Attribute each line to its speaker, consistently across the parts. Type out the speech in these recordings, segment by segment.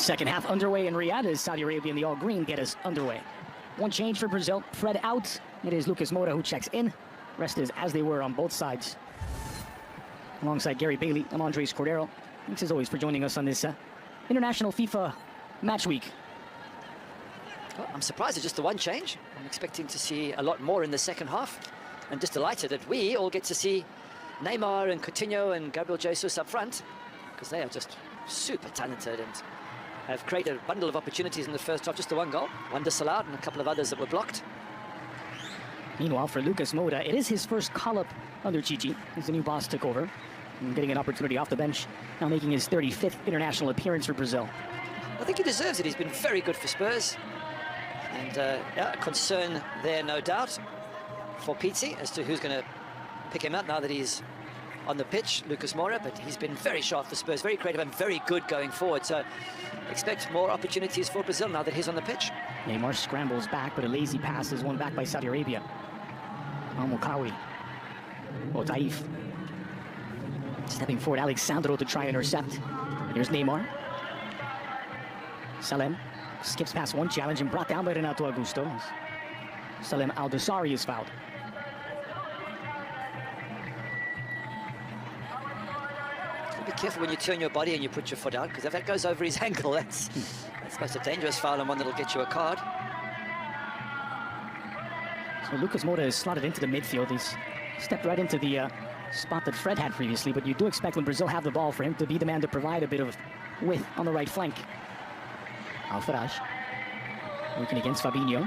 Speaker 1: Second half underway in Riyadh as Saudi Arabia in the all-green get us underway. One change for Brazil. Fred out. It is Lucas Moura who checks in. Rest is as they were on both sides. Alongside Gary Bailey, I'm Andres Cordero. Thanks as always for joining us on this International FIFA Match Week.
Speaker 2: Well, I'm surprised at just the one change. I'm expecting to see a lot more in the second half. I'm just delighted that we all get to see Neymar and Coutinho and Gabriel Jesus up front, because they are just super talented and have created a bundle of opportunities in the first half. Just the one goal, one disallowed, and a couple of others that were blocked.
Speaker 1: Meanwhile, for Lucas Moura, it is his first call-up under Chichi as the new boss took over, and getting an opportunity off the bench, now making his 35th international appearance for Brazil.
Speaker 2: I think he deserves it. He's been very good for Spurs. And yeah, a concern there, no doubt, for Pizzi as to who's going to pick him up now that he's on the pitch, Lucas Moura. But he's been very sharp for Spurs, very creative and very good going forward. So expect more opportunities for Brazil now that he's on the pitch.
Speaker 1: Neymar scrambles back, but a lazy pass is won back by Saudi Arabia. Al-Mukawi. Taif. Stepping forward, Alexandro to try and intercept. Here's Neymar. Salem skips past one challenge and brought down by Renato Augusto. Salem Al-Dosari is fouled.
Speaker 2: Be careful when you turn your body and you put your foot out, because if that goes over his ankle, that's most a dangerous foul and one that'll get you a card.
Speaker 1: So Lucas Moura is slotted into the midfield. He's stepped right into the spot that Fred had previously, but you do expect when Brazil have the ball for him to be the man to provide a bit of width on the right flank. Al-Faraj working against Fabinho.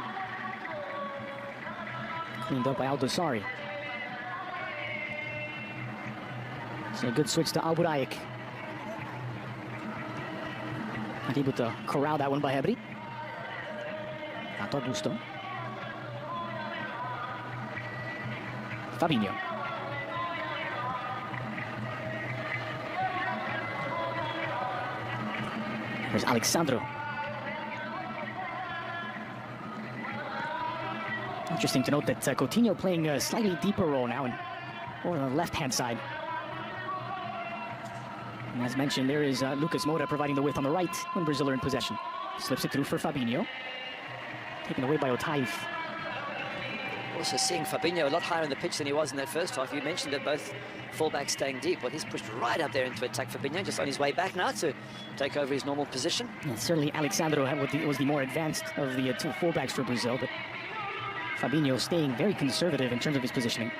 Speaker 1: Cleaned up by Al-Dosari. So a good switch to Al-Buraik. Not able to corral that one by Hebri. Renato Augusto. Fabinho. There's Alexandro. Interesting to note that Coutinho playing a slightly deeper role now over on the left-hand side. And as mentioned, there is Lucas Moura providing the width on the right when Brazil are in possession. Slips it through for Fabinho. Taken away by Taif.
Speaker 2: Also seeing Fabinho a lot higher on the pitch than he was in that first half. You mentioned that both fullbacks staying deep. Well, he's pushed right up there into attack. Fabinho just on his way back now to take over his normal position.
Speaker 1: And certainly Alexandro was the more advanced of the two fullbacks for Brazil, but Fabinho staying very conservative in terms of his positioning.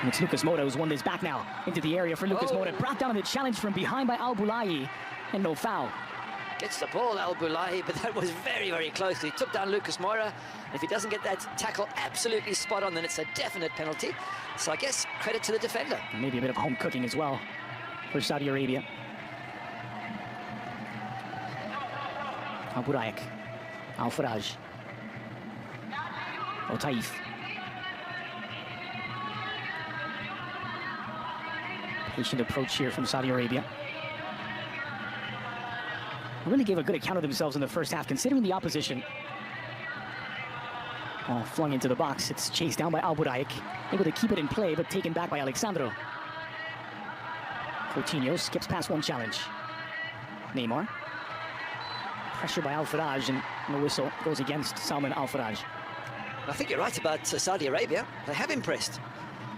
Speaker 1: And it's Lucas Moura who's won this back now into the area for Lucas Moura. Brought down on the challenge from behind by Al-Bulayi, and no foul.
Speaker 2: Gets the ball, Al-Bulayi, but that was very, very close. He took down Lucas Moura. If he doesn't get that tackle absolutely spot on, then it's a definite penalty. So I guess credit to the defender.
Speaker 1: And maybe a bit of home cooking as well for Saudi Arabia. Al-Buraik. Al-Faraj. Taif. Patient approach here from Saudi Arabia. Really gave a good account of themselves in the first half, considering the opposition. Ball flung into the box. It's chased down by Al-Buraik. Able to keep it in play, but taken back by Alexandro. Coutinho skips past one challenge. Neymar. Pressure by Al-Faraj, and the whistle goes against Salman Al-Faraj.
Speaker 2: I think you're right about Saudi Arabia. They have impressed.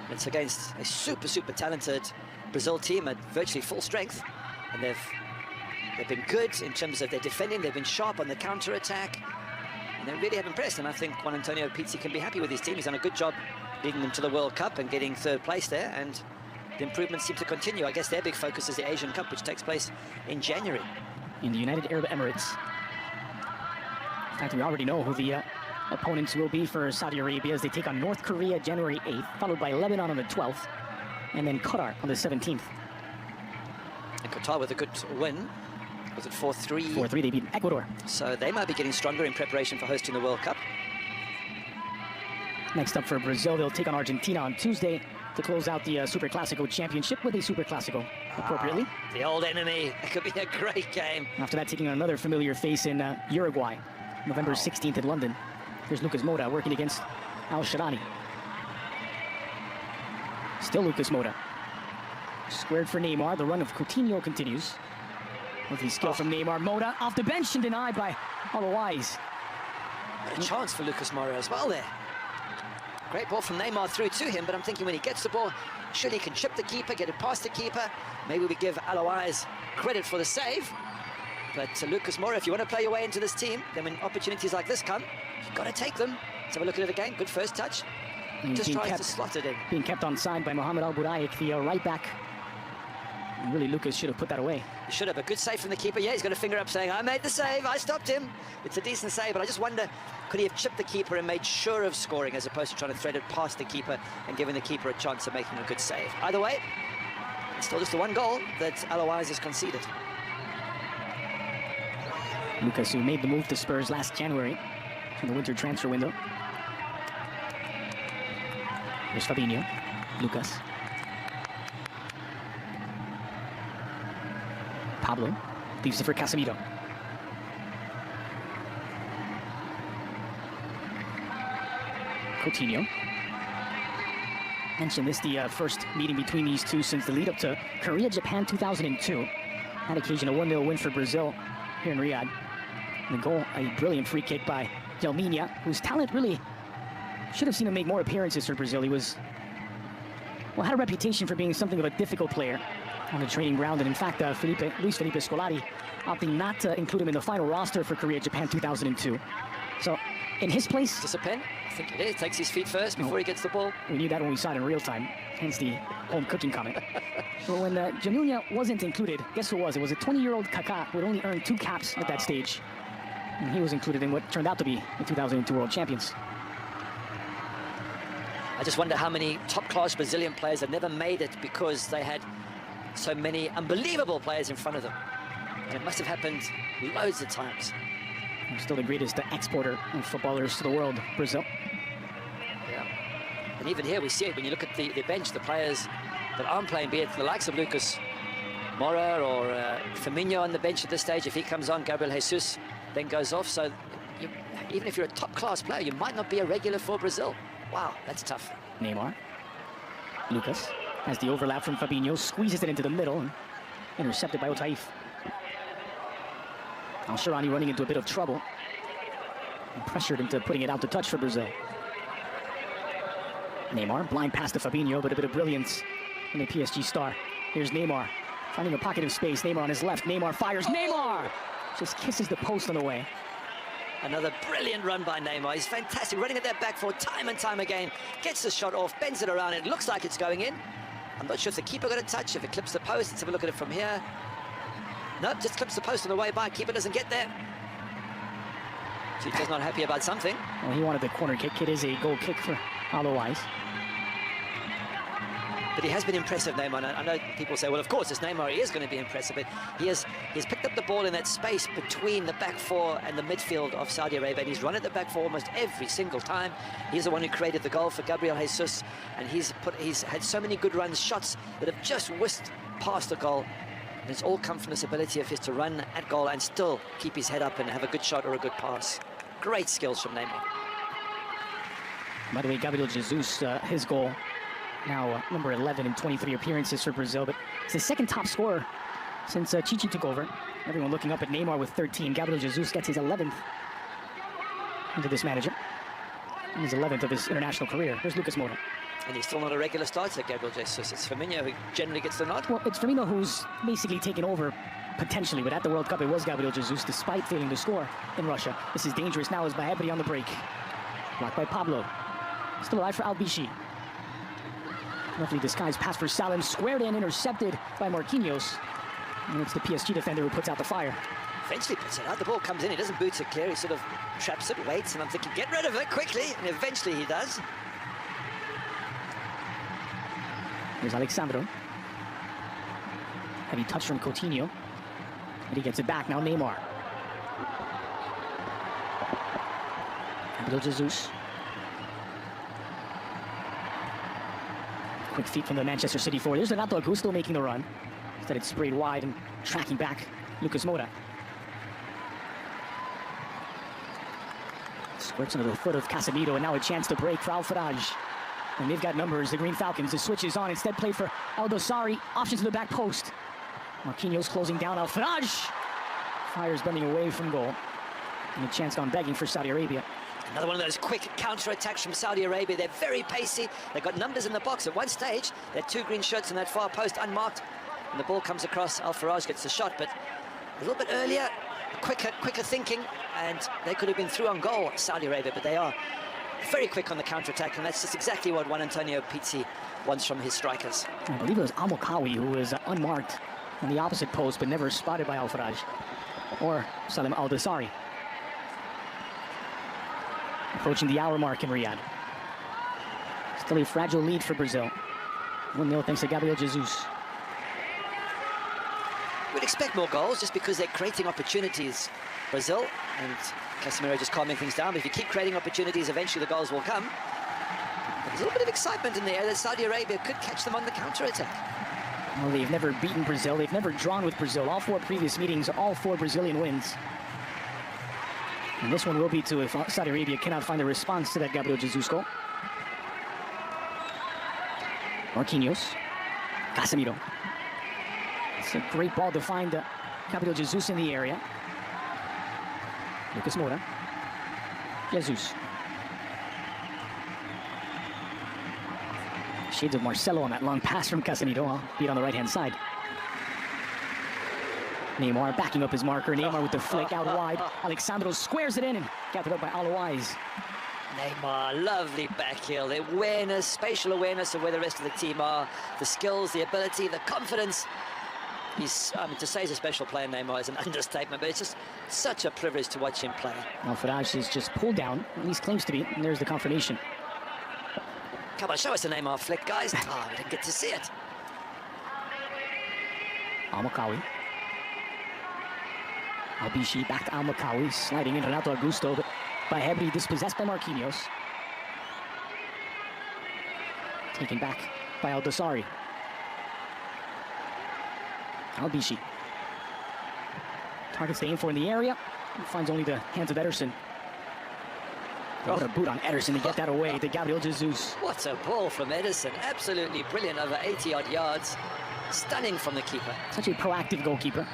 Speaker 2: It's against a super, super talented Brazil team at virtually full strength. And they've been good in terms of their defending. They've been sharp on the counter-attack. And they really have impressed. And I think Juan Antonio Pizzi can be happy with his team. He's done a good job leading them to the World Cup and getting third place there. And the improvements seem to continue. I guess their big focus is the Asian Cup, which takes place in January.
Speaker 1: In the United Arab Emirates. In fact, we already know who the opponents will be for Saudi Arabia as they take on North Korea January 8th, followed by Lebanon on the 12th, and then Qatar on the 17th.
Speaker 2: And Qatar with a good win. Was it 4-3?
Speaker 1: 4-3, they beat Ecuador.
Speaker 2: So they might be getting stronger in preparation for hosting the World Cup.
Speaker 1: Next up for Brazil, they'll take on Argentina on Tuesday to close out the Super Classico Championship with a Super Classico, appropriately.
Speaker 2: The old enemy. It could be a great game.
Speaker 1: After that, taking on another familiar face in Uruguay, November 16th in London. Here's Lucas Moura working against Al-Sharani. Still Lucas Moura. Squared for Neymar. The run of Coutinho continues. Lovely skill from Naymar. Moda off the bench and denied by Alois.
Speaker 2: What a chance for Lucas Moura as well there. Great ball from Naymar through to him, but I'm thinking when he gets the ball, surely he can chip the keeper, get it past the keeper. Maybe we give Alois credit for the save. But Lucas Moura, if you want to play your way into this team, then when opportunities like this come, you've got to take them. Let's have a look at it again. Good first touch. Just tries to slot it in.
Speaker 1: Being kept on side by Mohamed Al-Buraik, the right back. And really, Lucas should have put that away.
Speaker 2: He should have. A good save from the keeper. Yeah, he's got a finger up saying, I made the save, I stopped him. It's a decent save, but I just wonder, could he have chipped the keeper and made sure of scoring as opposed to trying to thread it past the keeper and giving the keeper a chance of making a good save? Either way, it's still just the one goal that Alois has conceded.
Speaker 1: Lucas, who made the move to Spurs last January in the winter transfer window. There's Fabinho. Lucas. Pablo leaves it for Casemiro. Coutinho. Mentioned this, the first meeting between these two since the lead up to Korea, Japan 2002. That occasion, a 1-0 win for Brazil here in Riyadh. And the goal, a brilliant free kick by Delminia, whose talent really should have seen him make more appearances for Brazil. He was, well, had a reputation for being something of a difficult player on the training ground. And in fact, Luis Felipe Scolari opting not to include him in the final roster for Korea, Japan 2002. So, in his place...
Speaker 2: Is this a pen? I think it is. Takes his feet first before he gets the ball.
Speaker 1: We knew that when we saw it in real time, hence the home cooking comment. But when Janunia wasn't included, guess who it was? It was a 20-year-old Kaká who had only earned 2 caps at that stage. And he was included in what turned out to be the 2002 World Champions.
Speaker 2: I just wonder how many top-class Brazilian players have never made it because they had so many unbelievable players in front of them. And it must have happened loads of times.
Speaker 1: They're still the greatest exporter of footballers to the world, Brazil.
Speaker 2: Yeah. And even here we see it when you look at the bench, the players that aren't playing, be it the likes of Lucas Moura or Firmino on the bench at this stage. If he comes on, Gabriel Jesus then goes off. So even if you're a top-class player, you might not be a regular for Brazil. Wow, that's tough.
Speaker 1: Naymar. Lucas has the overlap from Fabinho, squeezes it into the middle, and intercepted by Otaif. Al-Sharani running into a bit of trouble and pressured into putting it out to touch for Brazil. Naymar, blind pass to Fabinho, but a bit of brilliance in the PSG star. Here's Naymar, finding a pocket of space. Neymar on his left. Neymar fires. Neymar just kisses the post on the way.
Speaker 2: Another brilliant run by Neymar. He's fantastic, running at that back foot time and time again. Gets the shot off, bends it around. It looks like it's going in. I'm not sure if the keeper got a touch, if it clips the post. Let's have a look at it from here. Nope, just clips the post on the way by. Keeper doesn't get there. Chicha's not happy about something.
Speaker 1: Well, he wanted the corner kick. It is a goal kick for Alois.
Speaker 2: But he has been impressive, Neymar. I know people say, well, of course, it's Neymar. He is going to be impressive. But he's picked up the ball in that space between the back four and the midfield of Saudi Arabia. And he's run at the back four almost every single time. He's the one who created the goal for Gabriel Jesus. And he's had so many good runs, shots that have just whisked past the goal. And it's all come from this ability of his to run at goal and still keep his head up and have a good shot or a good pass. Great skills from Neymar.
Speaker 1: By the way, Gabriel Jesus, his goal, now number 11 in 23 appearances for Brazil, but it's the second top scorer since Chichi took over. Everyone looking up at Neymar with 13. Gabriel Jesus gets his 11th into this manager. And his 11th of his international career. Here's Lucas Moura.
Speaker 2: And he's still not a regular starter, Gabriel Jesus. It's Firmino who generally gets the nod.
Speaker 1: Well, it's Firmino who's basically taken over potentially, but at the World Cup it was Gabriel Jesus despite failing to score in Russia. This is dangerous now as Bahebri on the break. Blocked by Pablo. Still alive for Al-Bishi. Roughly disguised pass for Salim, squared in, intercepted by Marquinhos. And it's the PSG defender who puts out the fire.
Speaker 2: Eventually puts it out, the ball comes in, he doesn't boot it clear, he sort of traps it, waits, and I'm thinking, get rid of it quickly, and eventually he does.
Speaker 1: Here's Alexandro. Heavy touch from Coutinho. And he gets it back, now Neymar. Gabriel Jesus. Quick feet from the Manchester City forward. There's Renato Augusto making the run. Instead it's sprayed wide and tracking back Lucas Moura. Squirts into the foot of Casemiro, and now a chance to break for Al-Faraj. And they've got numbers, the Green Falcons. The switch is on, instead played for El Dosari. Option to the back post. Marquinhos closing down Al-Faraj. Fires bending away from goal. And a chance gone begging for Saudi Arabia.
Speaker 2: Another one of those quick counter-attacks from Saudi Arabia. They're very pacey. They've got numbers in the box. At one stage, they had 2 green shirts in that far post, unmarked. And the ball comes across. Al-Faraj gets the shot, but a little bit earlier, quicker thinking, and they could have been through on goal, Saudi Arabia, but they are very quick on the counter-attack, and that's just exactly what Juan Antonio Pizzi wants from his strikers.
Speaker 1: I believe it was Al-Mokawi who was unmarked on the opposite post, but never spotted by Al-Faraj or Salim Al-Dasari. Approaching the hour mark in Riyadh. Still a fragile lead for Brazil. 1-0 thanks to Gabriel Jesus.
Speaker 2: We'd expect more goals just because they're creating opportunities, Brazil, and Casemiro just calming things down. But if you keep creating opportunities, eventually the goals will come. But there's a little bit of excitement in the air that Saudi Arabia could catch them on the counter-attack.
Speaker 1: Well, they've never beaten Brazil. They've never drawn with Brazil. All 4 previous meetings, all 4 Brazilian wins. And this one will be too if Saudi Arabia cannot find a response to that Gabriel Jesus goal. Marquinhos. Casemiro. It's a great ball to find Gabriel Jesus in the area. Lucas Moura. Jesus. Shades of Marcelo on that long pass from Casemiro, beat on the right-hand side. Neymar backing up his marker. Neymar with the flick out wide. Alexandro squares it in and gathered up by Alouais.
Speaker 2: Neymar, lovely back heel. The awareness, spatial awareness of where the rest of the team are. The skills, the ability, the confidence. To say he's a special player, Neymar, is an understatement, but it's just such a privilege to watch him play.
Speaker 1: Al-Faraj is just pulled down, at least claims to be, and there's the confirmation.
Speaker 2: Come on, show us the Neymar flick, guys. Oh, we didn't get to see it.
Speaker 1: Al-Mokawi. Al-Bishi back to Al-Mokawi, sliding in Renato Augusto, but by Hebri, dispossessed by Marquinhos. Taken back by Al-Dasari. Al-Bishi. Targets to aim for in the area. Finds only the hands of Ederson. What a boot on Ederson to get that away to Gabriel Jesus.
Speaker 2: What a ball from Ederson. Absolutely brilliant, over 80-odd yards. Stunning from the keeper.
Speaker 1: Such a proactive goalkeeper.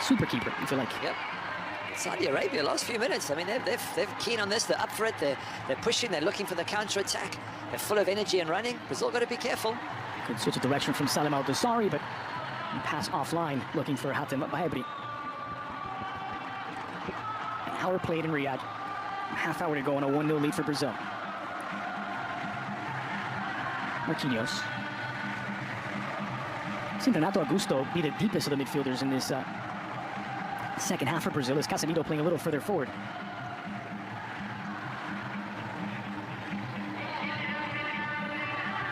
Speaker 1: Super keeper, if you like.
Speaker 2: Yep. Saudi Arabia, last few minutes. I mean, they're keen on this. They're up for it. They're pushing. They're looking for the counter-attack. They're full of energy and running. Brazil got to be careful.
Speaker 1: Good switch of direction from Salim Al-Dasari, but pass offline, looking for Hatem Bahebri. An hour played in Riyadh. A half hour to go on a 1-0 lead for Brazil. Marquinhos. I think Renato Augusto be the deepest of the midfielders in this second half for Brazil, as Casemiro playing a little further forward.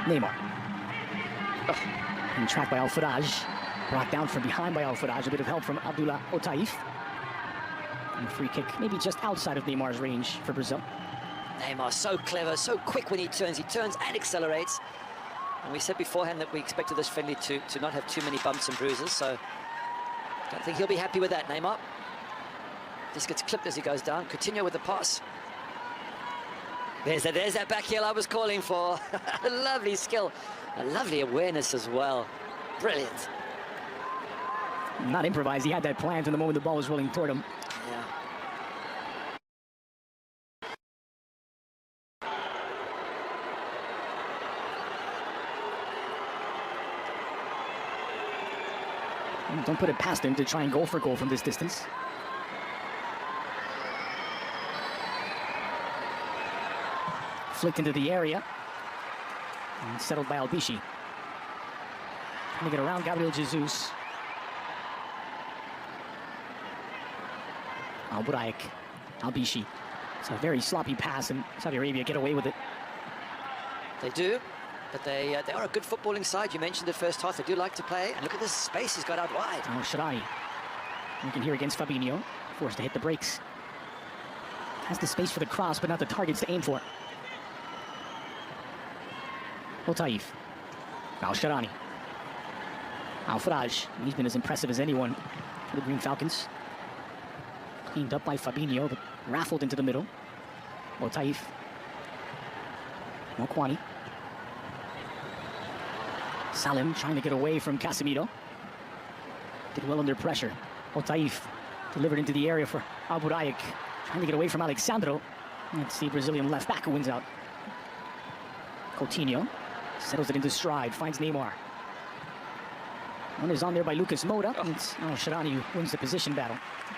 Speaker 1: Neymar. And tracked by Al-Faraj. Brought down from behind by Al-Faraj. A bit of help from Abdullah Otaif. And a free kick, maybe just outside of Neymar's range for Brazil.
Speaker 2: Neymar, so clever, so quick when he turns. He turns and accelerates. And we said beforehand that we expected this friendly to not have too many bumps and bruises, so don't think he'll be happy with that, Neymar. Just gets clipped as he goes down. Coutinho with the pass. There's that back heel I was calling for. A lovely skill. A lovely awareness as well. Brilliant.
Speaker 1: Not improvised. He had that planned from the moment the ball was rolling toward him.
Speaker 2: Yeah.
Speaker 1: Don't put it past him to try and goal for goal from this distance. Flicked into the area. And settled by Al-Bishi. Trying to get around Gabriel Jesus. Al-Buraik. Al-Bishi. It's a very sloppy pass, and Saudi Arabia get away with it.
Speaker 2: They do. But they are a good footballing side. You mentioned the first half. They do like to play. And look at this space he's got out wide.
Speaker 1: Oh, Sharai. You can hear against Fabinho. Forced to hit the brakes. Has the space for the cross, but not the targets to aim for. Otaif. Al-Sharani. Al-Faraj. He's been as impressive as anyone for the Green Falcons. Cleaned up by Fabinho, but raffled into the middle. Otaif. Mokwani. Salim trying to get away from Casemiro. did well under pressure. Otaif delivered into the area for Albudaik, trying to get away from Alexandro. It's the Brazilian left back who wins out. Coutinho settles it into stride, finds Neymar. One is on there by Lucas Moura. It's Sharani who wins the position battle.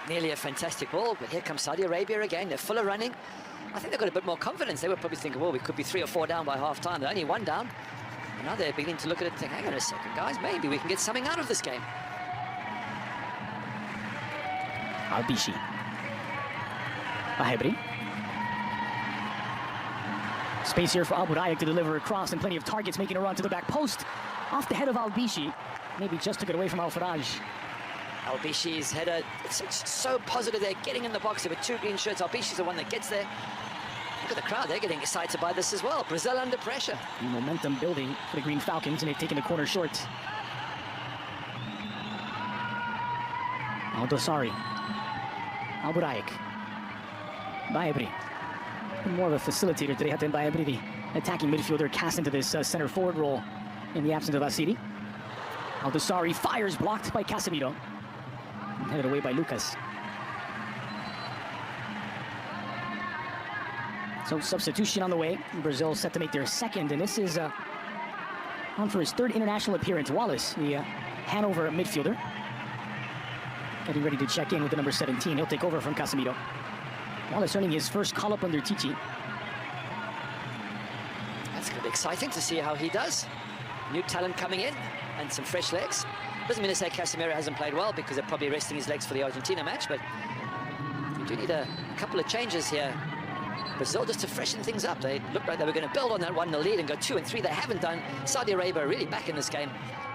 Speaker 2: Nearly a fantastic ball, but here comes Saudi Arabia again. They're full of running. I think they've got a bit more confidence. They were probably thinking, well, we could be 3 or 4 down by half-time. They're only 1 down. And now they're beginning to look at it and think, hang on a second, guys, maybe we can get something out of this game.
Speaker 1: Albishi. Bahebri. Space here for Albudaik to deliver across, and plenty of targets making a run to the back post. Off the head of Albishi. Maybe just took it away from Al-Faraj.
Speaker 2: Albishi's header, it's so positive. They're getting in the box. There were 2 green shirts. Albishi's the one that gets there. Look at the crowd. They're getting excited by this as well. Brazil under pressure.
Speaker 1: The momentum building for the Green Falcons, and they've taken the corner short. Aldosari. Albudaik. Bahebri. More of a facilitator today. Hatem Bahebri, the attacking midfielder, cast into this center forward role in the absence of Asiri. Aldosari fires, blocked by Casemiro. And headed away by Lucas. So substitution on the way. Brazil set to make their second, and this is on for his 3rd international appearance. Wallace, the Hanover midfielder, getting ready to check in with the number 17. He'll take over from Casemiro. Wallace earning his first call-up under Titi.
Speaker 2: That's going to be exciting to see how he does. New talent coming in and some fresh legs. Doesn't mean to say Casemiro hasn't played well, because they're probably resting his legs for the Argentina match, but you do need a couple of changes here. Brazil just to freshen things up. They looked like they were going to build on that 1-0 lead and go 2 and 3. They haven't done. Saudi Arabia are really back in this game,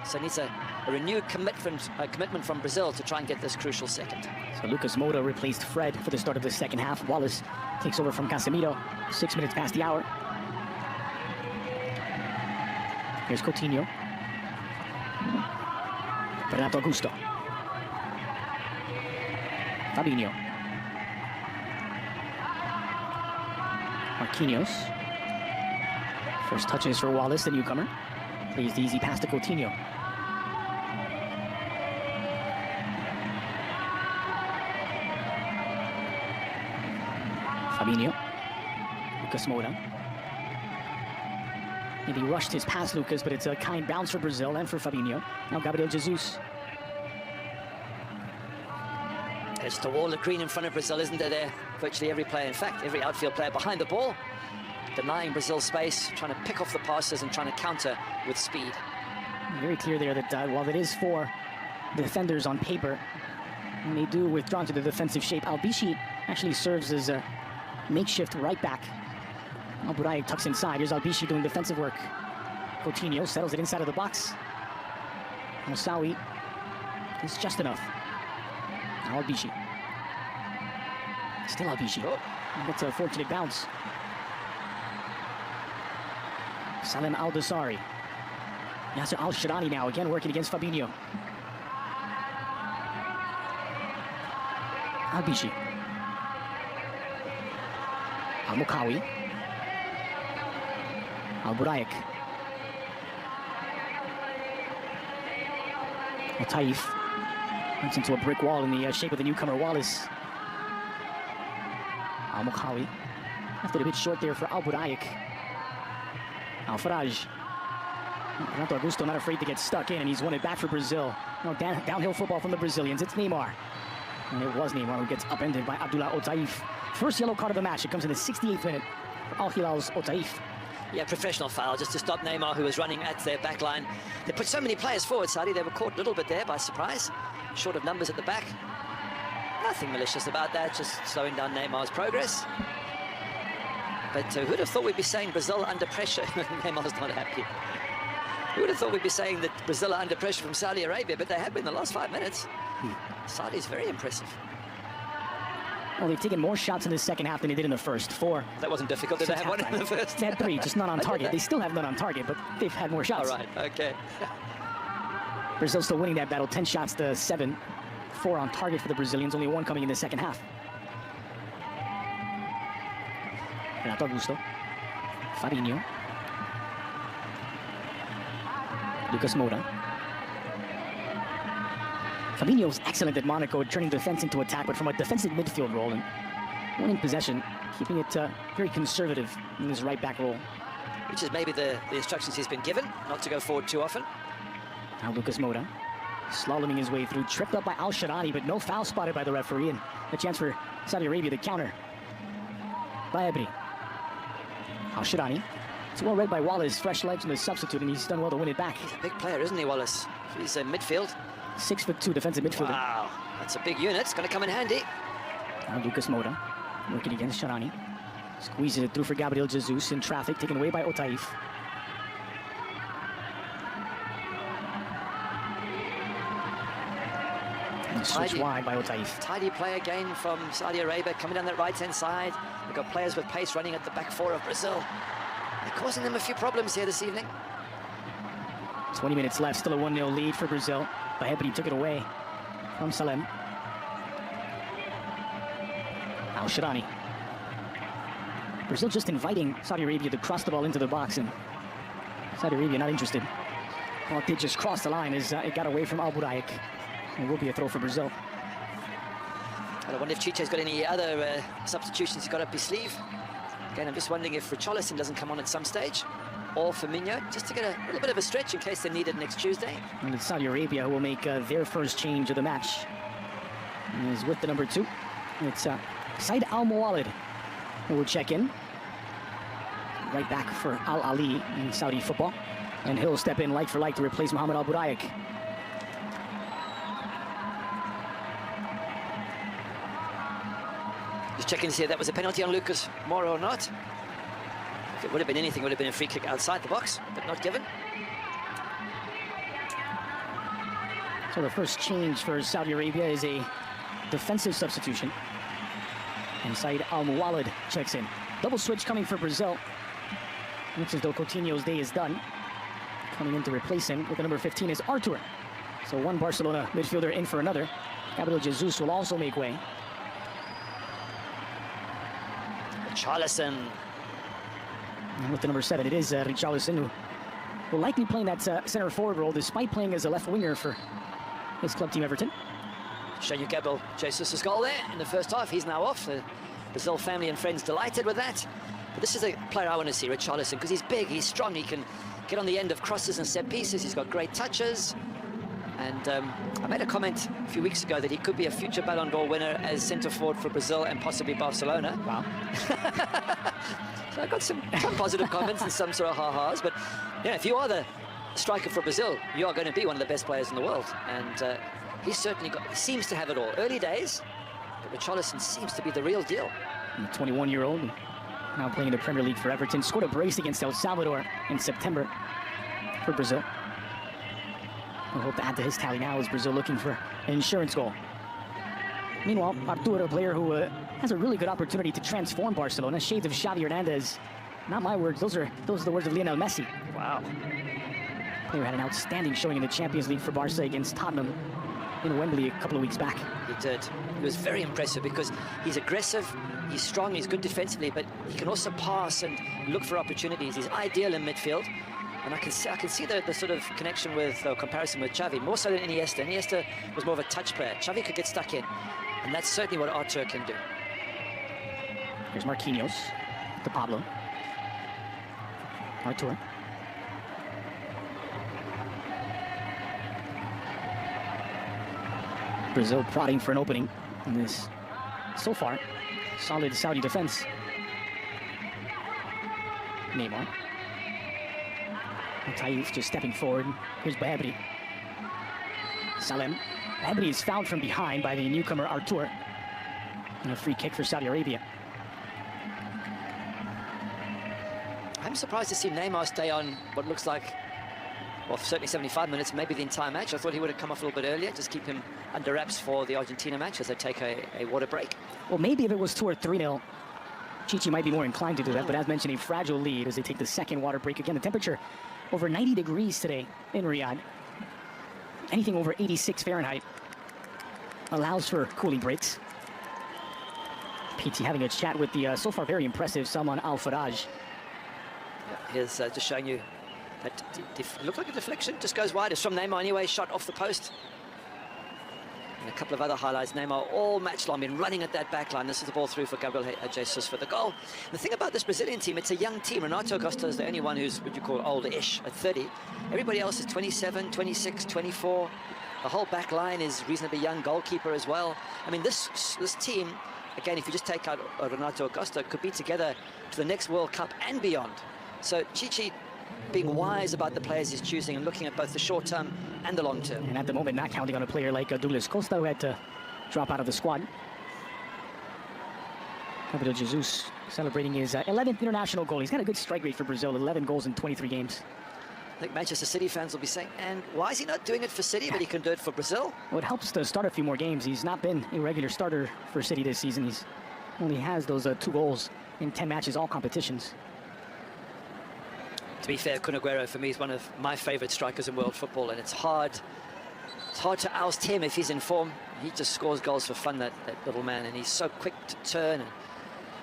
Speaker 2: so it needs a renewed commitment from Brazil to try and get this crucial second.
Speaker 1: So Lucas Moura replaced Fred for the start of the second half. Wallace takes over from Casemiro. 6 minutes past the hour. Here's Coutinho. Renato Augusto. Fabinho. Marquinhos. First touches for Wallace, the newcomer. Plays the easy pass to Coutinho. Fabinho. Lucas Moura. Maybe rushed his pass, Lucas, but it's a kind bounce for Brazil and for Fabinho. Now Gabriel Jesus.
Speaker 2: There's the wall of green in front of Brazil, isn't there? Virtually every player, in fact, every outfield player behind the ball, denying Brazil space, trying to pick off the passes and trying to counter with speed.
Speaker 1: Very clear there that while it is for defenders on paper, when they do withdraw to the defensive shape, Albishi actually serves as a makeshift right back. Albudaik tucks inside. Here's Albishi doing defensive work. Coutinho settles it inside of the box. Moussaoui is just enough. Now Albishi. Still Albishi.
Speaker 2: Oh.
Speaker 1: That's a fortunate bounce. Salem Aldosari. Yasser Al-Shirani now again working against Fabinho. Albishi. Al-Mukawi. Albudaik. Otaif runs into a brick wall in the shape of the newcomer Wallace. Al-Mukawi left it a bit short there for Albudaik. Al-Faraj. Renato Augusto not afraid to get stuck in, and he's won it back for Brazil. Now downhill football from the Brazilians. It's Neymar. And it was Neymar who gets upended by Abdullah Otaif. First yellow card of the match. It comes in the 68th minute for Al Hilal's Otaif.
Speaker 2: Yeah, professional foul just to stop Neymar, who was running at their back line. They put so many players forward, Saudi. They were caught a little bit there by surprise. Short of numbers at the back. Nothing malicious about that, just slowing down Neymar's progress. But who would have thought we'd be saying Brazil under pressure? Neymar's not happy. Who would have thought we'd be saying that Brazil are under pressure from Saudi Arabia, but they have been the last 5 minutes. Saudi's very impressive.
Speaker 1: Well, they've taken more shots in the second half than they did in the first. 4.
Speaker 2: That wasn't difficult. Did they have one in the first?
Speaker 1: They had 3, just not on target. They still have none on target, but they've had more shots.
Speaker 2: All right, okay.
Speaker 1: Brazil still winning that battle, 10 shots to 7. 4 on target for the Brazilians, only 1 coming in the second half. Renato Augusto. Fabinho. Lucas Moura. Fabinho's excellent at Monaco, turning defense into attack, but from a defensive midfield role and winning possession, keeping it very conservative in his right-back role.
Speaker 2: Which is maybe the instructions he's been given, not to go forward too often.
Speaker 1: Now Lucas Moura, slaloming his way through, tripped up by Al-Shadani, but no foul spotted by the referee, and a chance for Saudi Arabia to counter. Bayabri. Al-Shadani. It's well read by Wallace, fresh legs from the substitute, and he's done well to win it back.
Speaker 2: He's a big player, isn't he, Wallace? He's in midfield.
Speaker 1: 6'2" defensive midfielder.
Speaker 2: Wow, that's a big unit. It's going to come in handy.
Speaker 1: Now Lucas Moura, working against Shadani. Squeezes it through for Gabriel Jesus in traffic, taken away by Otaif. And switch wide by Otaif.
Speaker 2: Tidy play again from Saudi Arabia, coming down that right-hand side. We've got players with pace running at the back four of Brazil. They're causing them a few problems here this evening.
Speaker 1: 20 minutes left, still a 1-0 lead for Brazil. Bayabri took it away from Salem. Al-Shadani. Brazil just inviting Saudi Arabia to cross the ball into the box, and Saudi Arabia not interested. Well, they just crossed the line as it got away from Al Buraik. It will be a throw for Brazil.
Speaker 2: I wonder if Chiche's got any other substitutions he's got up his sleeve. Again, I'm just wondering if Richarlison doesn't come on at some stage, or Firmino, just to get a little bit of a stretch in case they need it next Tuesday.
Speaker 1: And it's Saudi Arabia who will make their first change of the match. And is with the number 2. It's Said Al-Muwalid who will check in. Right back for Al Ali in Saudi football. And he'll step in like for like to replace Mohamed Al Buraik.
Speaker 2: Just checking to see if that was a penalty on Lucas Moura or not. If it would have been anything, it would have been a free kick outside the box, but not given.
Speaker 1: So the first change for Saudi Arabia is a defensive substitution. And Said Al-Muwalid checks in. Double switch coming for Brazil. Looks as though Coutinho's day is done. Coming in to replace him with the number 15 is Artur. So one Barcelona midfielder in for another. Gabriel Jesus will also make way.
Speaker 2: Richarlison.
Speaker 1: And with the number 7, it is Richarlison who will likely play in that center forward role despite playing as a left winger for his club team Everton.
Speaker 2: Showing you Gabriel Jesus' goal there in the first half. He's now off. The Brazil family and friends delighted with that. But this is a player I want to see, Richarlison, because he's big, he's strong, he can get on the end of crosses and set pieces. He's got great touches. And I made a comment a few weeks ago that he could be a future Ballon d'Or winner as centre forward for Brazil and possibly Barcelona.
Speaker 1: Wow.
Speaker 2: So I got some positive comments and some sort of ha-has. But yeah, if you are the striker for Brazil, you are going to be one of the best players in the world. And he's certainly he seems to have it all. Early days, but Richarlison seems to be the real deal.
Speaker 1: 21-year-old, now playing in the Premier League for Everton. Scored a brace against El Salvador in September for Brazil. We'll hope to add to his tally now as Brazil looking for an insurance goal. Meanwhile, Artur, a player who has a really good opportunity to transform Barcelona. Shades of Xavi Hernandez. Not my words, those are the words of Lionel Messi.
Speaker 2: Wow.
Speaker 1: Player had an outstanding showing in the Champions League for Barca against Tottenham in Wembley a couple of weeks back.
Speaker 2: He did. It was very impressive because he's aggressive, he's strong, he's good defensively, but he can also pass and look for opportunities. He's ideal in midfield. And I can see the sort of connection with, comparison with Xavi, more so than Iniesta. Iniesta was more of a touch player. Xavi could get stuck in, and that's certainly what Artur can do.
Speaker 1: Here's Marquinhos to Pablo. Artur. Brazil prodding for an opening in this, so far, solid Saudi defense. Neymar. Taif just stepping forward. Here's Bayabri. Salem. Bayabri is fouled from behind by the newcomer Artur. And a free kick for Saudi Arabia.
Speaker 2: I'm surprised to see Neymar stay on what looks like, well, certainly 75 minutes, maybe the entire match. I thought he would have come off a little bit earlier, just keep him under wraps for the Argentina match as they take a water break.
Speaker 1: Well, maybe if it was 2 or 3-0, Chichi might be more inclined to do that, but as mentioned, a fragile lead as they take the second water break. Again, the temperature over 90 degrees today in Riyadh. Anything over 86 Fahrenheit allows for cooling breaks. PT having a chat with the so far very impressive Salman Al-Faraj.
Speaker 2: Yeah, here's just showing you that looked like a deflection, just goes wide. It's from Neymar anyway, shot off the post. And a couple of other highlights. Neymar all match long been running at that back line. This is the ball through for Gabriel Jesus for the goal. And the thing about this Brazilian team, it's a young team. Renato Augusto is the only one who's what you call older-ish at 30. Everybody else is 27, 26, 24. The whole back line is reasonably young, goalkeeper as well. I mean, this team, again, if you just take out Renato Augusto, could be together to the next World Cup and beyond. So Chichi being wise about the players he's choosing and looking at both the short term and the long term.
Speaker 1: And at the moment, not counting on a player like Douglas Costa, who had to drop out of the squad. Gabriel Jesus celebrating his 11th international goal. He's got a good strike rate for Brazil, 11 goals in 23 games.
Speaker 2: I think Manchester City fans will be saying, and why is he not doing it for City, but he can do it for Brazil?
Speaker 1: Well, it helps to start a few more games. He's not been a regular starter for City this season. He's only has those 2 goals in 10 matches, all competitions.
Speaker 2: To be fair, Kun Aguero for me is one of my favorite strikers in world football, and it's hard to oust him if he's in form. He just scores goals for fun, that little man, and he's so quick to turn. And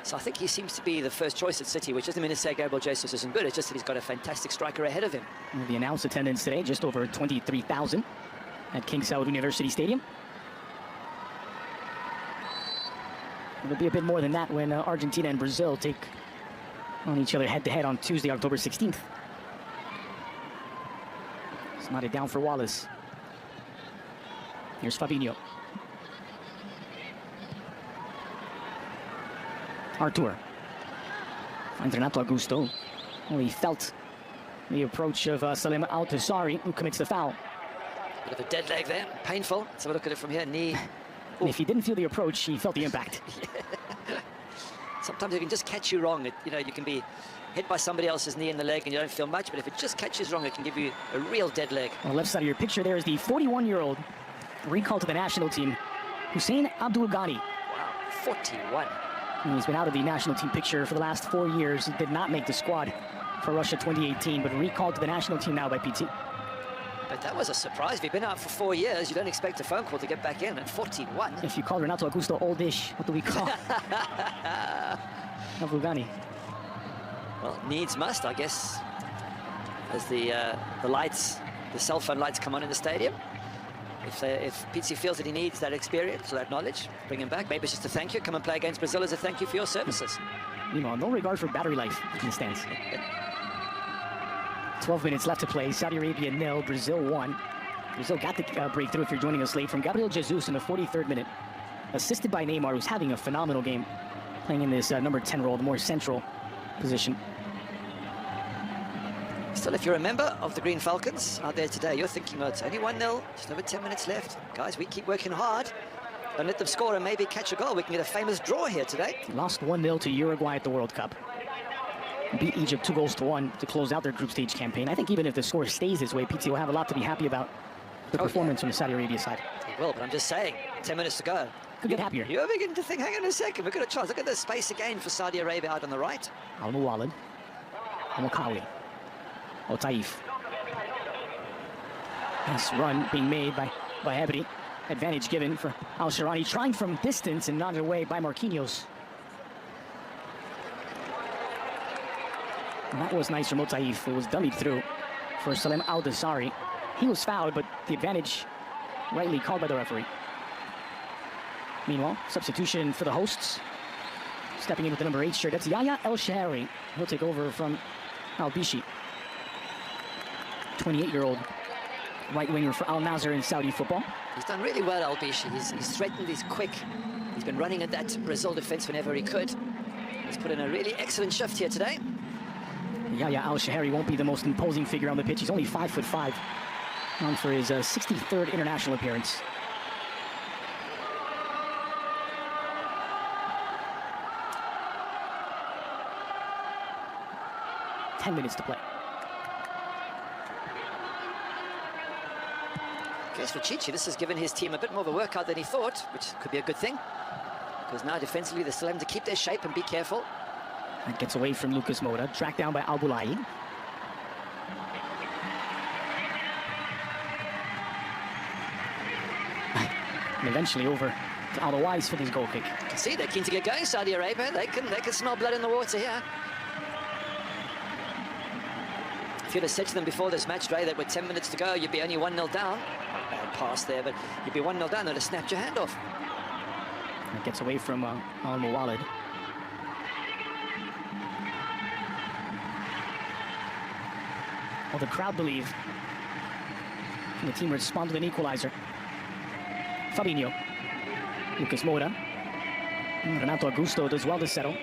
Speaker 2: so I think he seems to be the first choice at City, which doesn't mean to say Gabriel Jesus isn't good. It's just that he's got a fantastic striker ahead of him.
Speaker 1: And the announced attendance today, just over 23,000 at King Saud University Stadium. It'll be a bit more than that when Argentina and Brazil take on each other head-to-head on Tuesday, October 16th. It's not a down for Wallace. Here's Fabinho. Artur finds Renato Augusto. Well, he felt the approach of Salem Al-Tassari, who commits the foul.
Speaker 2: Bit of a dead leg there, painful. Let's have a look at it from here. Knee.
Speaker 1: And if he didn't feel the approach, he felt the impact.
Speaker 2: Sometimes it can just catch you wrong. You know, you can be hit by somebody else's knee in the leg and you don't feel much, but if it just catches wrong, it can give you a real dead leg.
Speaker 1: On the left side of your picture there is the 41-year-old recalled to the national team, Hussein Abdul Ghani.
Speaker 2: Wow, 41.
Speaker 1: And he's been out of the national team picture for the last 4 years. He did not make the squad for Russia 2018, but recalled to the national team now by PT.
Speaker 2: But that was a surprise. If you've been out for 4 years, you don't expect a phone call to get back in at 41.
Speaker 1: If you call Renato Augusto oldish, what do we call Abdul Ghani?
Speaker 2: Well, needs must, I guess, as the lights, the cell phone lights come on in the stadium. If Pizzi feels that he needs that experience or that knowledge, bring him back. Maybe it's just a thank you. Come and play against Brazil as a thank you for your services.
Speaker 1: Meanwhile, no regard for battery life in the stands. 12 minutes left to play. Saudi Arabia 0, Brazil 1. Brazil got the breakthrough, if you're joining us late, from Gabriel Jesus in the 43rd minute. Assisted by Neymar, who's having a phenomenal game, playing in this number 10 role, the more central position.
Speaker 2: Still, if you're a member of the Green Falcons out there today, you're thinking, well, it's only 1-0, just over 10 minutes left. Guys, we keep working hard. Don't let them score and maybe catch a goal. We can get a famous draw here today.
Speaker 1: Lost 1-0 to Uruguay at the World Cup. Beat Egypt 2-1 to close out their group stage campaign. I think even if the score stays this way, PT will have a lot to be happy about the performance from the Saudi Arabia side.
Speaker 2: He will, but I'm just saying, 10 minutes to go.
Speaker 1: Could get happier.
Speaker 2: You're beginning to think, hang on a second, we've got a chance. Look at the space again for Saudi Arabia out on the right.
Speaker 1: Al-Muwalid, Al-Makawi, Otaif. Nice run being made by Ebri. Advantage given for Al-Sharani, trying from distance and nodded away by Marquinhos. And that was nice from Otaif. It was dummied through for Salem Al-Dassari. He was fouled, but the advantage rightly called by the referee. Meanwhile, substitution for the hosts. Stepping in with the number 8 shirt, that's Yahya El Shahari. He'll take over from Al-Bishi. 28-year-old right winger for Al Nasser in Saudi football.
Speaker 2: He's done really well, Al-Bishi. He's threatened, he's quick. He's been running at that Brazil defense whenever he could. He's put in a really excellent shift here today.
Speaker 1: Yahya El Shahari won't be the most imposing figure on the pitch. He's only 5'5", on for his 63rd international appearance. Ten minutes to play.
Speaker 2: I guess for Chichi, this has given his team a bit more of a workout than he thought, which could be a good thing. Because now defensively, they're still having to keep their shape and be careful.
Speaker 1: That gets away from Lucas Moura, tracked down by Al-Bulai. And eventually over to Al-Wais for this goal kick.
Speaker 2: You can see they're keen to get going, Saudi Arabia. They can smell blood in the water here. If you'd have said to them before this match, Ray, that with 10 minutes to go, you'd be only 1-0 down, Bad pass there, but you'd be 1-0 down, they'd have snapped your hand off.
Speaker 1: It gets away from Al-Muwalid. Well, the crowd believe. And the team respond with an equalizer. Fabinho. Lucas Moura. Renato Augusto does well to settle.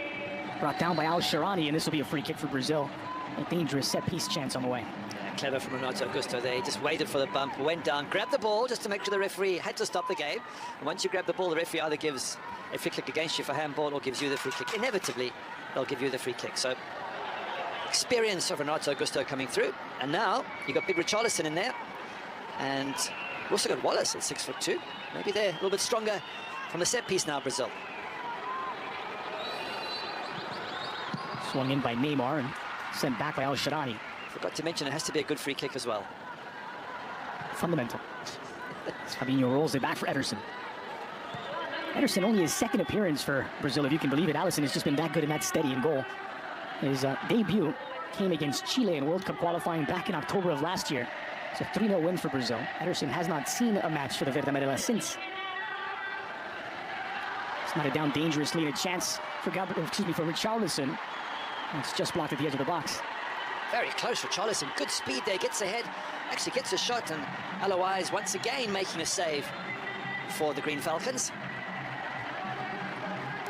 Speaker 1: Brought down by Al-Sharani, and this will be a free kick for Brazil. A dangerous set-piece chance on the way.
Speaker 2: Yeah, clever from Renato Augusto there. He just waited for the bump, went down, grabbed the ball just to make sure the referee had to stop the game. And once you grab the ball, the referee either gives a free kick against you for handball or gives you the free kick. Inevitably, they'll give you the free kick. So, experience of Renato Augusto coming through. And now, you've got big Richarlison in there. And we've also got Wallace at 6'2". Maybe they're a little bit stronger from the set-piece now, Brazil.
Speaker 1: Swung in by Neymar and sent back by Al-Sharani.
Speaker 2: Forgot to mention it has to be a good free kick as well.
Speaker 1: Fundamental. Fabinho rolls it back for Ederson. Ederson only his second appearance for Brazil, if you can believe it. Alisson has just been that good and that steady in goal. His debut came against Chile in World Cup qualifying back in October of last year. It's a 3-0 win for Brazil. Ederson has not seen a match for the Verde Amarela since. It's not a down dangerously, and a chance for Richarlison. It's just blocked at the edge of the box.
Speaker 2: Very close, Richarlison. Good speed there, gets ahead, actually gets a shot, and Alois once again making a save for the Green Falcons.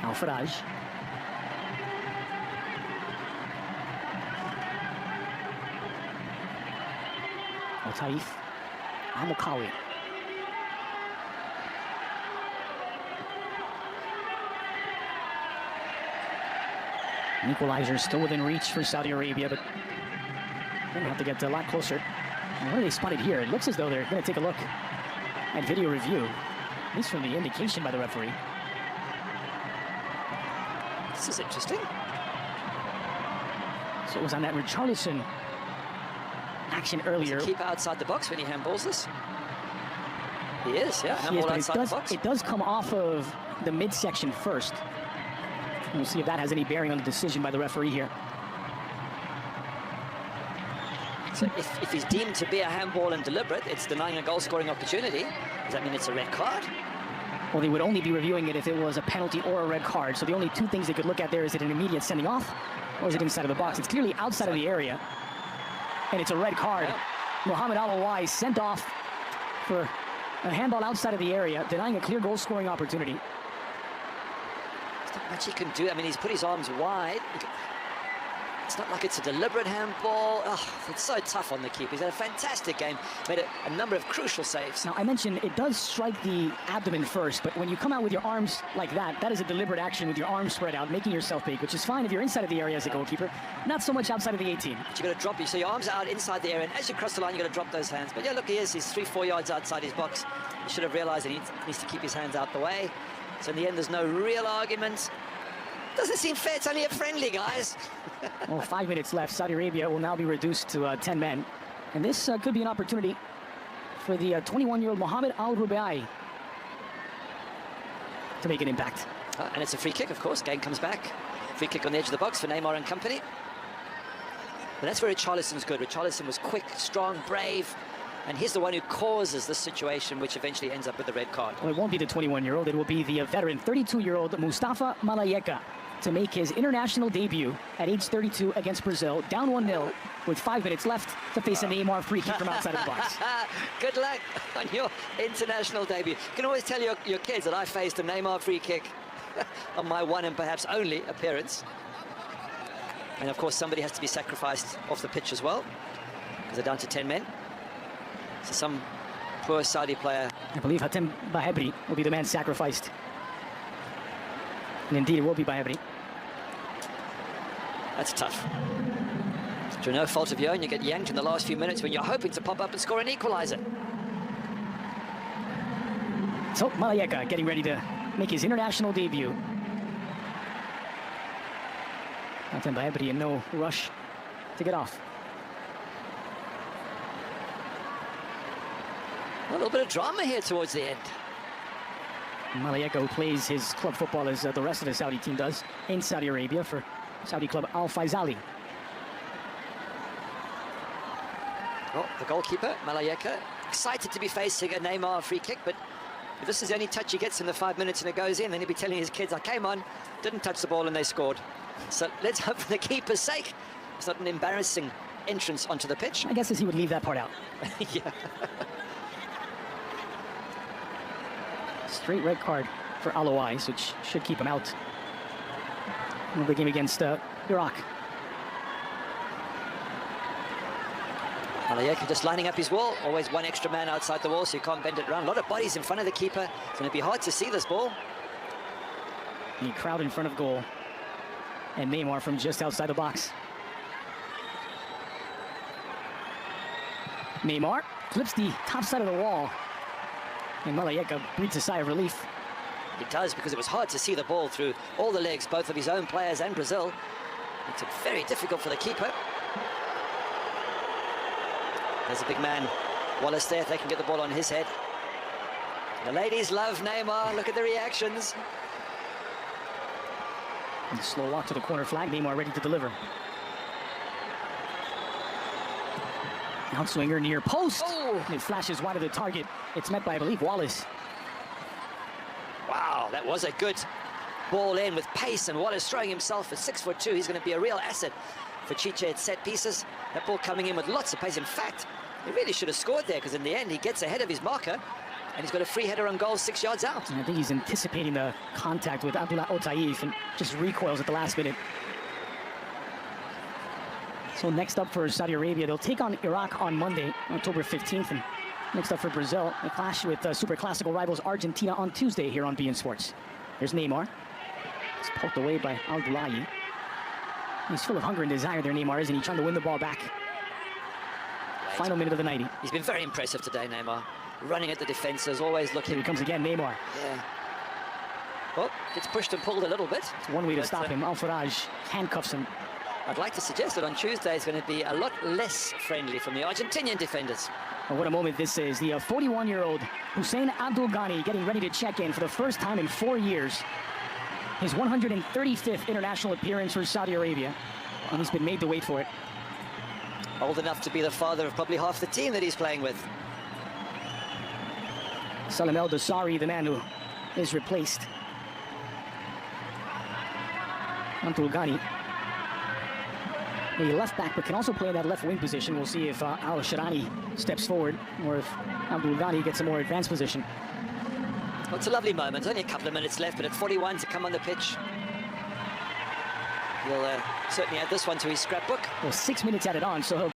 Speaker 1: Al-Faraj. Al-Taif. Al-Mukawi. An equalizer still within reach for Saudi Arabia, but they're going to have to get a lot closer. And what are they spotted here? It looks as though they're going to take a look at video review, at least from the indication by the referee.
Speaker 2: This is interesting.
Speaker 1: So it was on that Richarlison action earlier.
Speaker 2: Does he keep outside the box when he handballs this? He is, yeah. Handball outside the box.
Speaker 1: It does come off of the midsection first. We'll see if that has any bearing on the decision by the referee here.
Speaker 2: So if he's deemed to be a handball and deliberate, it's denying a goal-scoring opportunity. Does that mean it's a red card?
Speaker 1: Well, they would only be reviewing it if it was a penalty or a red card. So the only two things they could look at there is it an immediate sending off, or is it inside of the box? It's clearly outside of the area, and it's a red card.
Speaker 2: Yeah.
Speaker 1: Mohamed Al-Awai sent off for a handball outside of the area, denying a clear goal-scoring opportunity.
Speaker 2: There's not much he can do. I mean, he's put his arms wide. It's not like it's a deliberate handball. Oh, it's so tough on the keeper. He's had a fantastic game. Made a number of crucial saves.
Speaker 1: Now, I mentioned it does strike the abdomen first, but when you come out with your arms like that, that is a deliberate action with your arms spread out, making yourself big, which is fine if you're inside of the area as a goalkeeper, not so much outside of the 18.
Speaker 2: But you've got to drop, so your arms are out inside the area, and as you cross the line, you've got to drop those hands. But yeah, look, he is. He's 3-4 yards outside his box. He should have realized that he needs to keep his hands out the way. So in the end, there's no real argument. Doesn't seem fair. It's only a friendly, guys.
Speaker 1: Well, 5 minutes left. Saudi Arabia will now be reduced to 10 men. And this could be an opportunity for the 21-year-old Mohamed Al-Rubai to make an impact.
Speaker 2: And it's a free kick, of course. Game comes back. Free kick on the edge of the box for Neymar and company. But that's where Richarlison's good. Richarlison was quick, strong, brave. And he's the one who causes this situation, which eventually ends up with the red card.
Speaker 1: Well, it won't be the 21-year-old. It will be the veteran 32-year-old Mustafa Malayeka to make his international debut at age 32 against Brazil, down 1-0 with 5 minutes left to face a Neymar free kick from outside of the box.
Speaker 2: Good luck on your international debut. You can always tell your kids that I faced a Neymar free kick on my one and perhaps only appearance. And of course, somebody has to be sacrificed off the pitch as well, because they're down to 10 men. So some poor Saudi player.
Speaker 1: I believe Hatem Bahebri will be the man sacrificed. And indeed, it will be Bahebri.
Speaker 2: That's tough. Through no fault of your own, you get yanked in the last few minutes when you're hoping to pop up and score an equalizer.
Speaker 1: So Malayeka getting ready to make his international debut. Hatem Bahebri in no rush to get off.
Speaker 2: A little bit of drama here towards the end.
Speaker 1: Malayeka plays his club football as the rest of the Saudi team does in Saudi Arabia for Saudi club Al Faisali.
Speaker 2: Well, the goalkeeper, Malayeka, excited to be facing a Naymar free kick, but if this is the only touch he gets in the 5 minutes and it goes in, then he'll be telling his kids, I came on, didn't touch the ball and they scored. So let's hope for the keeper's sake it's not an embarrassing entrance onto the pitch.
Speaker 1: I guess he would leave that part out.
Speaker 2: Yeah.
Speaker 1: Straight red card for Alois, which should keep him out of the game against Iraq.
Speaker 2: Malayeka just lining up his wall, always one extra man outside the wall so you can't bend it around. A lot of bodies in front of the keeper. It's going to be hard to see this ball.
Speaker 1: The crowd in front of goal. And Naymar from just outside the box. Naymar clips the top side of the wall. And Malayeka breathes a sigh of relief.
Speaker 2: It does, because it was hard to see the ball through all the legs, both of his own players and Brazil. It's very difficult for the keeper. There's a big man, Wallace there, if they can get the ball on his head. The ladies love Naymar, look at the reactions.
Speaker 1: And a slow walk to the corner flag, Naymar ready to deliver. Outswinger near post.
Speaker 2: Oh!
Speaker 1: And it flashes wide of the target. It's met by, I believe, Wallace.
Speaker 2: Wow, that was a good ball in with pace, and Wallace throwing himself at 6'2". He's going to be a real asset for Chiche at set pieces. That ball coming in with lots of pace. In fact, he really should have scored there, because in the end he gets ahead of his marker and he's got a free header on goal 6 yards out.
Speaker 1: And I think he's anticipating the contact with Abdullah Otaif and just recoils at the last minute. So next up for Saudi Arabia, they'll take on Iraq on Monday, October 15th. And next up for Brazil, a clash with Super Classical rivals Argentina on Tuesday here on beIN Sports. There's Naymar. It's poked away by Al-Dulayi. He's full of hunger and desire there, Naymar, isn't he? Trying to win the ball back. Final minute of the 90.
Speaker 2: He's been very impressive today, Naymar. Running at the defences, always looking.
Speaker 1: Here he comes again, Naymar.
Speaker 2: Yeah. Well, gets pushed and pulled a little bit.
Speaker 1: It's one way to stop him. Al-Faraj handcuffs him.
Speaker 2: I'd like to suggest that on Tuesday is going to be a lot less friendly from the Argentinian defenders.
Speaker 1: Oh, what a moment this is. The 41-year-old Hussein Abdul Ghani getting ready to check in for the first time in 4 years. His 135th international appearance for Saudi Arabia. And he's been made to wait for it.
Speaker 2: Old enough to be the father of probably half the team that he's playing with.
Speaker 1: Salim El Dosari, the man who is replaced. Abdul Ghani, a left back, but can also play in that left wing position. We'll see if Al-Sharani steps forward or if Abdul Ghani gets a more advanced position.
Speaker 2: Well, it's a lovely moment. Only a couple of minutes left, but at 41 to come on the pitch. He'll certainly add this one to his scrapbook.
Speaker 1: Well, 6 minutes added on, so he'll